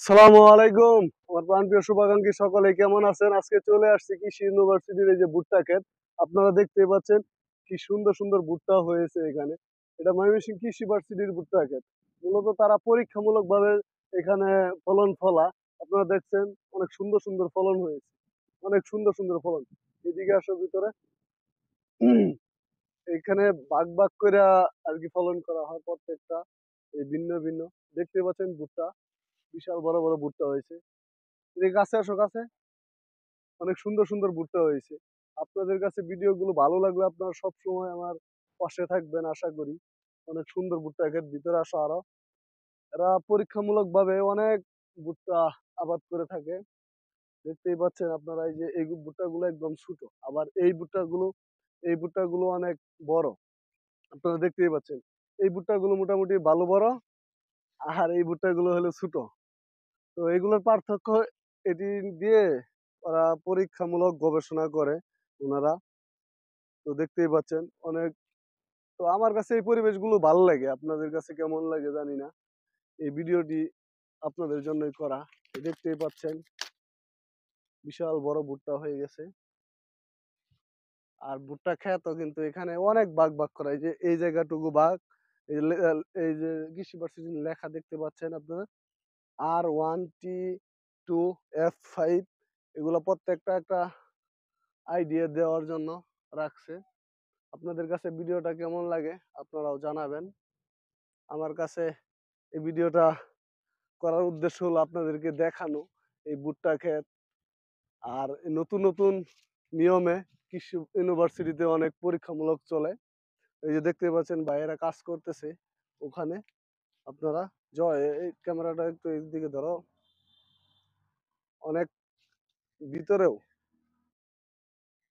সালামু আলাইকুম আমার প্রাণপ্রিয় শুভাকাঙ্ক্ষী সকলে কেমন আছেন? আজকে চলে আসছি কৃষি ইউনিভার্সিটির এই যে ভুট্টা ক্ষেত। আপনারা দেখতেই পাচ্ছেন কি সুন্দর সুন্দর ভুট্টা হয়েছে এখানে। এটা ময়মনসিংহ কৃষি ভার্সিটির ভুট্টা ক্ষেত। মূলত তারা পরীক্ষামূলক ভাবে এখানে ফলন ফলা। আপনারা দেখছেন অনেক সুন্দর সুন্দর ফলন হয়েছে, অনেক সুন্দর সুন্দর ফলন। এদিকে আসো ভিতরে। এখানে ভাগ ভাগ করে আর কি ফলন করা হয় প্রত্যেকটা, এই ভিন্ন ভিন্ন। দেখতে পাচ্ছেন ভুট্টা, বিশাল বড় বড় ভুট্টা হয়েছে। এদিকে কাছে আসো, কাছে। অনেক সুন্দর সুন্দর ভুট্টা হয়েছে। আপনাদের কাছে ভিডিওগুলো ভালো লাগলে আপনারা সবসময় আমার পাশে থাকবেন আশা করি। অনেক সুন্দর ভুট্টা ক্ষেত, ভিতরে আসো আরো। এরা পরীক্ষামূলক ভাবে অনেক ভুট্টা আবাদ করে থাকে। দেখতেই পাচ্ছেন আপনারা, এই যে এই ভুট্টাগুলো একদম ছোট, আবার এই ভুট্টাগুলো অনেক বড়। আপনারা দেখতেই পাচ্ছেন এই ভুট্টাগুলো মোটামুটি ভালো বড়, আর এই ভুট্টাগুলো হলো ছোট। তো এগুলোর পার্থক্য এটি দিয়ে ওরা পরীক্ষামূলক গবেষণা করে ওনারা। তো দেখতেই পাচ্ছেন অনেক। তো আমার কাছে এই পরিবেশগুলো ভালো লাগে, আপনাদের কাছে কেমন লাগে জানি না। এই ভিডিওটি আপনাদের জন্যই করা। দেখতেই পাচ্ছেন বিশাল বড় ভুট্টা হয়ে গেছে। আর ভুট্টা ক্ষেতও কিন্তু এখানে অনেক ভাগ ভাগ করা, এই যে এই জায়গাটুকু ভাগ। এই যে কৃষি ভার্সিটির লেখা দেখতে পাচ্ছেন আপনারা, R1T2F5, এগুলো প্রত্যেকটা একটা আইডিয়া দেওয়ার জন্য রাখছে। আপনাদের কাছে ভিডিওটা কেমন লাগে আপনারাও জানাবেন। আমার কাছে এই ভিডিওটা করার উদ্দেশ্য হলো আপনাদেরকে দেখানো এই ভুট্টা ক্ষেত। আর এই নতুন নতুন নিয়মে কৃষি ইউনিভার্সিটিতে অনেক পরীক্ষামূলক চলে। এই যে দেখতে পাচ্ছেন ভাইয়েরা কাজ করতেছে ওখানে। আপনারা জয়, এই ক্যামেরাটা একটু এইদিকে ধরো। অনেক ভিতরেও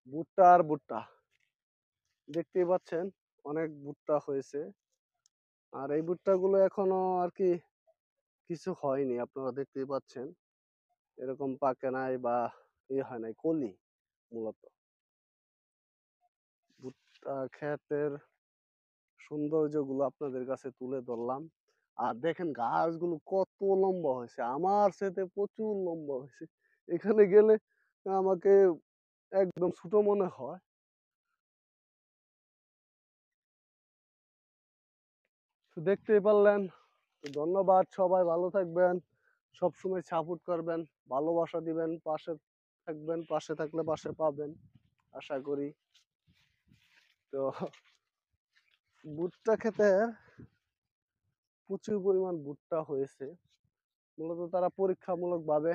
ভুট্টা আর ভুট্টা, দেখতেই পাচ্ছেন অনেক ভুট্টা হয়েছে। আর এই ভুট্টাগুলো এখনো আর কি কিছু হয়নি, আপনারা দেখতেই পাচ্ছেন এরকম পাকে নাই বা হয় নাই, কলি মূলত। ভুট্টা ক্ষেতের সৌন্দর্যগুলো আপনাদের কাছে তুলে ধরলাম। আর দেখেন গাছগুলো কত লম্বা হয়েছে, আমার সাথে প্রচুর লম্বা হয়েছে। এখানে গেলে আমাকে একদম ছোট মনে হয়। তো দেখতেই পারলেন। তো ধন্যবাদ, সবাই ভালো থাকবেন, সবসময় সাপোর্ট করবেন, ভালোবাসা দিবেন, পাশে থাকবেন, পাশে থাকলে পাশে পাবেন আশা করি। তো ভুট্টা খেতে প্রচুর পরিমাণ ভুট্টা হয়েছে। মূলত তারা পরীক্ষামূলক ভাবে